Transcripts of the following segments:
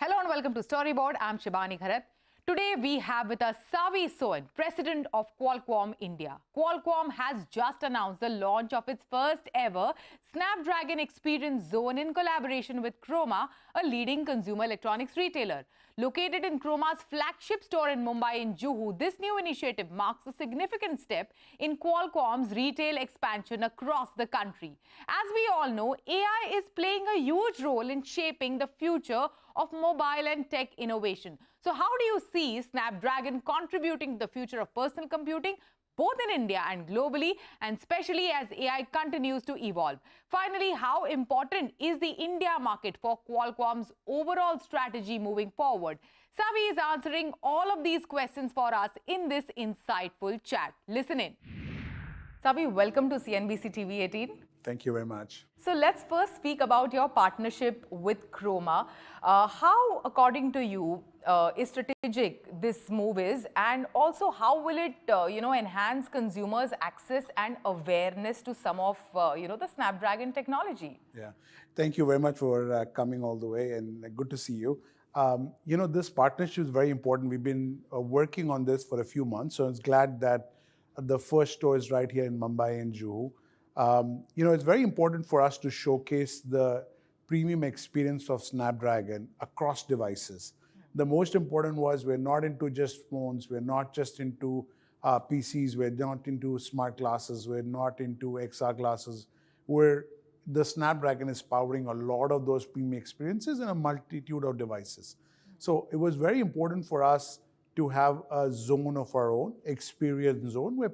Hello and welcome to Storyboard. I'm Shibani Kharat. Today we have with us Savi Soin, President of Qualcomm India. Qualcomm has just announced the launch of its first ever Snapdragon Experience Zone in collaboration with Chroma, a leading consumer electronics retailer. Located in Chroma's flagship store in Mumbai and Juhu, this new initiative marks a significant step in Qualcomm's retail expansion across the country. As we all know, AI is playing a huge role in shaping the future of mobile and tech innovation. So how do you see Snapdragon contributing to the future of personal computing, both in India and globally, and especially as AI continues to evolve? Finally, how important is the India market for Qualcomm's overall strategy moving forward? Savi is answering all of these questions for us in this insightful chat. Listen in. Savi, welcome to CNBC TV18. Thank you very much. So let's first speak about your partnership with Chroma. How, according to you, is strategic this move is, and also how will it, enhance consumers' access and awareness to some of, the Snapdragon technology? Yeah, thank you very much for coming all the way, and good to see you. This partnership is very important. We've been working on this for a few months, so I'm glad that the first store is right here in Mumbai and Juhu. It's very important for us to showcase the premium experience of Snapdragon across devices. The most important was we're not into just phones, we're not just into PCs, we're not into smart glasses, we're not into XR glasses. The Snapdragon is powering a lot of those premium experiences in a multitude of devices. So it was very important for us to have a zone of our own, experience zone, where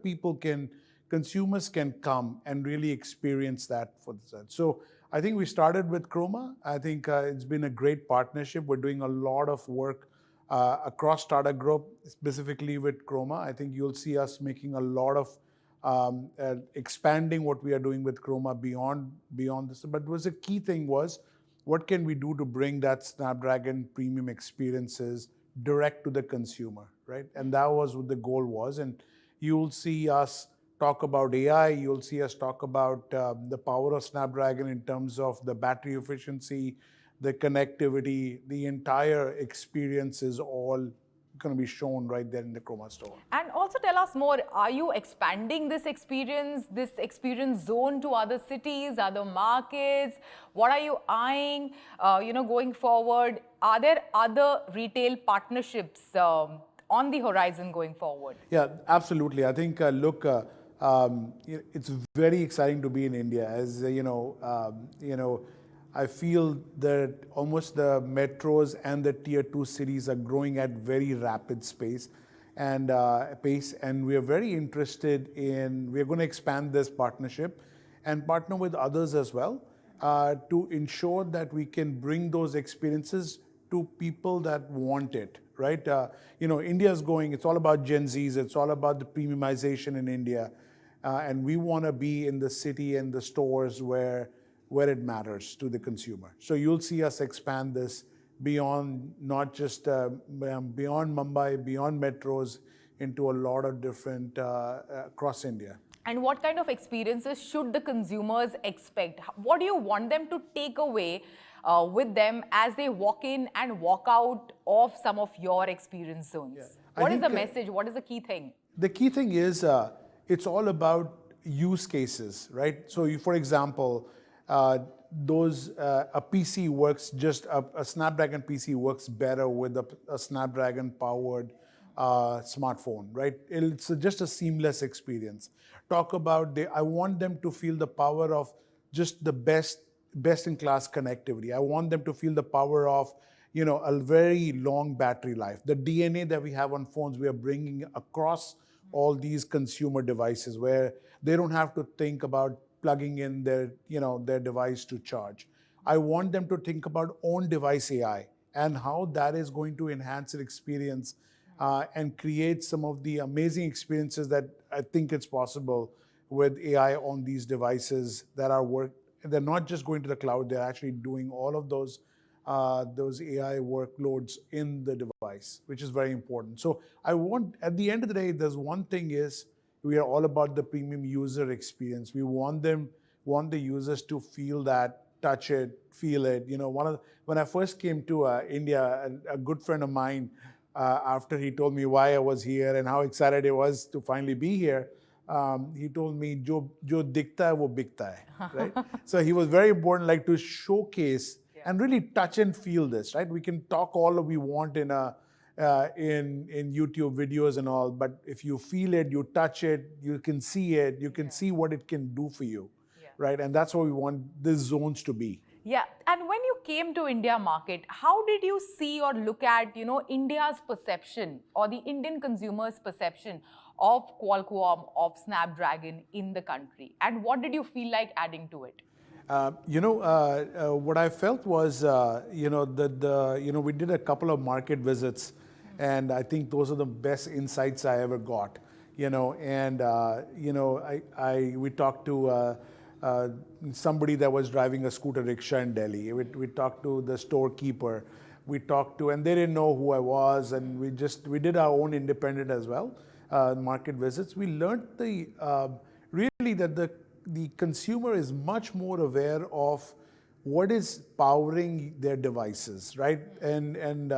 consumers can come and really experience that for themselves. So I think we started with Chroma. I think it's been a great partnership. We're doing a lot of work across Tata Group, specifically with Chroma. I think you'll see us making a lot of expanding what we are doing with Chroma beyond this. But a key thing was, what can we do to bring that Snapdragon premium experiences direct to the consumer, right? And that was what the goal was. And you'll see us talk about AI, you'll see us talk about the power of Snapdragon in terms of the battery efficiency, the connectivity, the entire experience is all going to be shown right there in the Chroma store. And also tell us more, are you expanding this experience zone to other cities, other markets? What are you eyeing, going forward? Are there other retail partnerships on the horizon going forward? Yeah, absolutely. I think, it's very exciting to be in India. As I feel that almost the metros and the tier 2 cities are growing at very rapid pace, and we are very interested we're going to expand this partnership and partner with others as well to ensure that we can bring those experiences to people that want it, right? India's it's all about Gen Zs, it's all about the premiumization in India. And we want to be in the city and the stores where it matters to the consumer. So you'll see us expand this beyond, not just beyond Mumbai, beyond metros, into a lot of different across India. And what kind of experiences should the consumers expect? What do you want them to take away with them as they walk in and walk out of some of your experience zones? Yeah. What is the message? What is the key thing? The key thing is, it's all about use cases, right? So, for example, a PC works a Snapdragon PC works better with a Snapdragon-powered smartphone, right? It's just a seamless experience. Talk about I want them to feel the power of just the best-in-class connectivity. I want them to feel the power of a very long battery life. The DNA that we have on phones, we are bringing across all these consumer devices where they don't have to think about plugging in their device to charge. I want them to think about on-device AI and how that is going to enhance their experience and create some of the amazing experiences that I think it's possible with AI on these devices that they're not just going to the cloud, they're actually doing all of those AI workloads in the device, which is very important. So at the end of the day, there's one thing is, we are all about the premium user experience. We want the users to feel that, touch it, feel it. You know, when I first came to India, a good friend of mine, after he told me why I was here and how excited I was to finally be here, he told me, "Jo dikhta hai, wo bikta hai," right? So he was very important, like to showcase and really touch and feel this, right? We can talk all we want in YouTube videos and all, but if you feel it, you touch it, you can see it, you can see what it can do for you, right? And that's what we want these zones to be. Yeah, and when you came to India market, how did you see or look at, India's perception or the Indian consumer's perception of Qualcomm, of Snapdragon in the country? And what did you feel like adding to it? What I felt was, we did a couple of market visits, and I think those are the best insights I ever got. We talked to somebody that was driving a scooter rickshaw in Delhi. We talked to the storekeeper. And they didn't know who I was, and we did our own independent as well, market visits. We learned really that the consumer is much more aware of what is powering their devices, right? And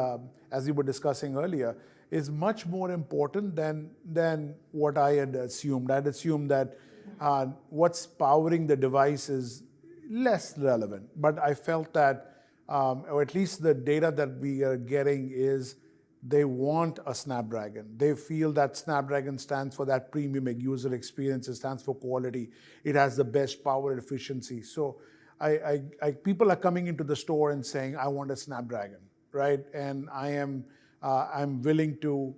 as we were discussing earlier, is much more important than what I had assumed. I'd assumed that what's powering the device is less relevant. But I felt that, or at least the data that we are getting is they want a Snapdragon. They feel that Snapdragon stands for that premium user experience. It stands for quality. It has the best power and efficiency. So people are coming into the store and saying, I want a Snapdragon, right? And I'm willing to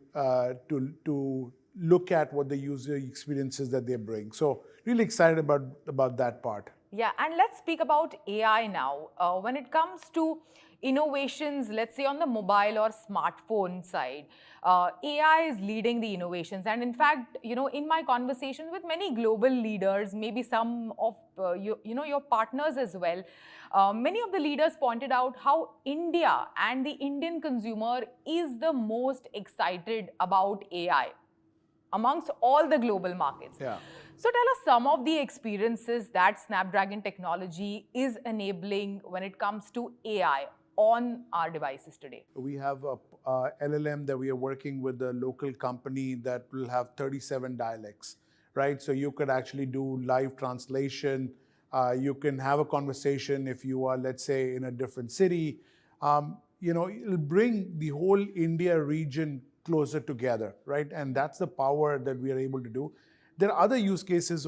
look at what the user experiences that they bring. So really excited about that part. Yeah, and let's speak about AI now. When it comes to innovations, let's say on the mobile or smartphone side, AI is leading the innovations. And in fact, in my conversations with many global leaders, maybe some of your partners as well, many of the leaders pointed out how India and the Indian consumer is the most excited about AI amongst all the global markets. Yeah. So tell us some of the experiences that Snapdragon technology is enabling when it comes to AI on our devices today. We have a LLM that we are working with a local company that will have 37 dialects, right? So you could actually do live translation. You can have a conversation if you are, let's say, in a different city. It'll bring the whole India region closer together, right? And that's the power that we are able to do. There are other use cases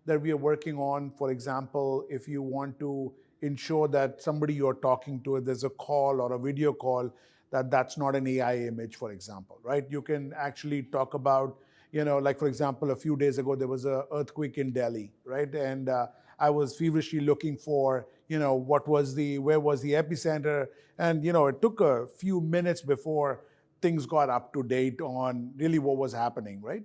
that we are working on. For example, if you want to ensure that somebody you're talking to, if there's a call or a video call, that's not an AI image, for example, right? You can actually talk about, like for example, a few days ago, there was an earthquake in Delhi, right? And I was feverishly looking for, where was the epicenter? And, it took a few minutes before things got up to date on really what was happening, right?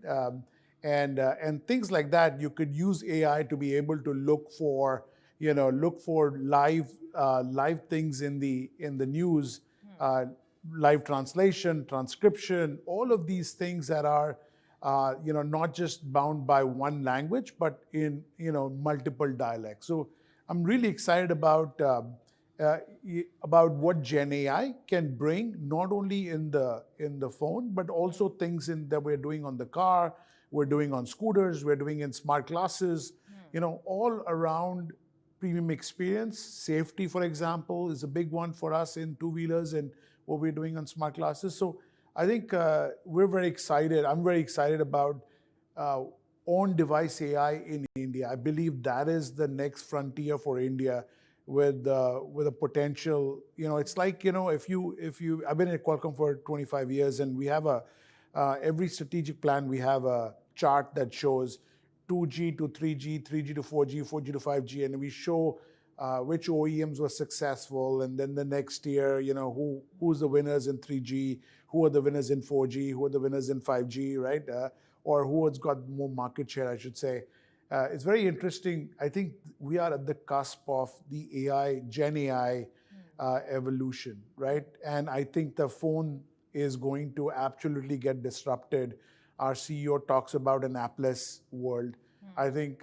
And things like that, you could use AI to be able to look for live things in the news, live translation, transcription, all of these things that are not just bound by one language, but in multiple dialects. So I'm really excited about what Gen AI can bring, not only in the phone, but also things that we're doing on the car, we're doing on scooters, we're doing in smart glasses, all around premium experience. Safety, for example, is a big one for us in two-wheelers and what we're doing on smart glasses. So I think we're very excited. I'm very excited about on-device AI in India. I believe that is the next frontier for India with a potential. It's like, if you, I've been at Qualcomm for 25 years, and we have every strategic plan, we have a chart that shows 2G to 3G, 3G to 4G, 4G to 5G, and we show which OEMs were successful, and then the next year, who's the winners in 3G, who are the winners in 4G, who are the winners in 5G, right? Or who has got more market share, I should say. It's very interesting. I think we are at the cusp of the AI, Gen AI evolution, right? And I think the phone is going to absolutely get disrupted. Our CEO talks about an appless world. I think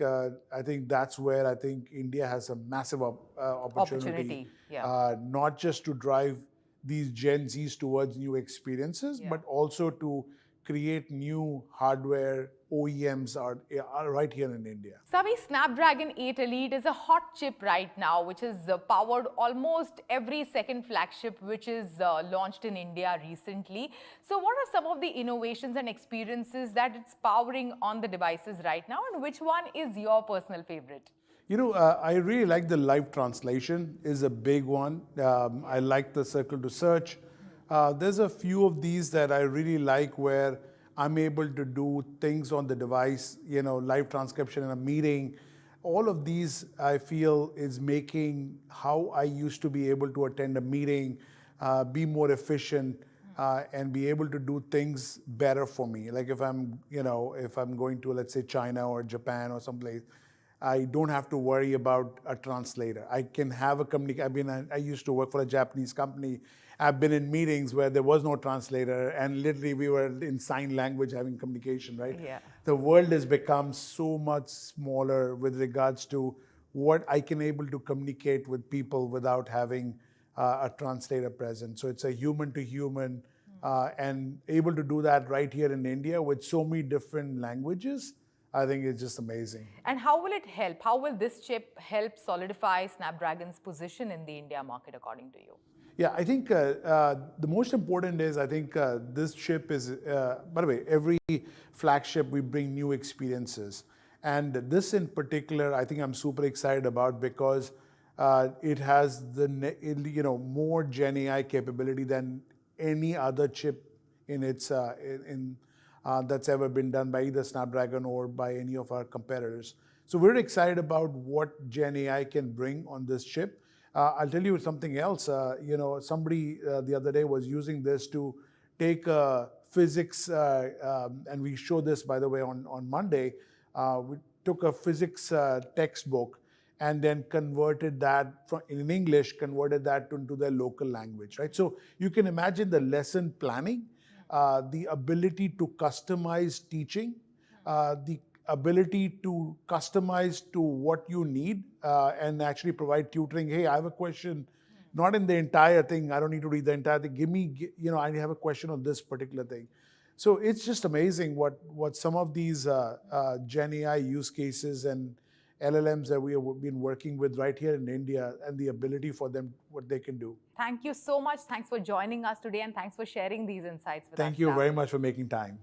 that's where I think India has a massive opportunity, not just to drive these Gen Zs towards new experiences, but also to create new hardware OEMs are right here in India. Savi, Snapdragon 8 Elite is a hot chip right now, which has powered almost every second flagship which is launched in India recently. So what are some of the innovations and experiences that it's powering on the devices right now, and which one is your personal favorite? You know, I really like the live translation is a big one. I like the circle to search. There's a few of these that I really like where I'm able to do things on the device, you know, live transcription in a meeting. All of these I feel is making how I used to be able to attend a meeting, be more efficient, and be able to do things better for me. Like if I'm, you know, if I'm going to, let's say, China or Japan or someplace, I don't have to worry about a translator. I can have a communication. I used to work for a Japanese company. I've been in meetings where there was no translator, and literally we were in sign language having communication, right? Yeah. The world has become so much smaller with regards to what I can able to communicate with people without having a translator present. So it's a human to human, and able to do that right here in India with so many different languages. I think it's just amazing. And how will it help? How will this chip help solidify Snapdragon's position in the India market, according to you? Yeah, I think the most important is, I think this chip is, by the way, every flagship we bring new experiences. And this in particular, I think I'm super excited about because it has more Gen AI capability than any other chip in its that's ever been done by either Snapdragon or by any of our competitors. So we're excited about what Gen AI can bring on this chip. I'll tell you something else. Somebody the other day was using this to take physics, and we showed this, by the way, on Monday. We took a physics textbook and then converted that in English, converted that into their local language, right? So you can imagine the lesson planning, the ability to customize teaching, the ability to customize to what you need, and actually provide tutoring. Hey, I have a question, not in the entire thing. I don't need to read the entire thing. I have a question on this particular thing. So it's just amazing what some of these Gen AI use cases and LLMs that we have been working with right here in India, and the ability for them, what they can do. Thank you so much. Thanks for joining us today, and thanks for sharing these insights with us. Thank you very much for making time.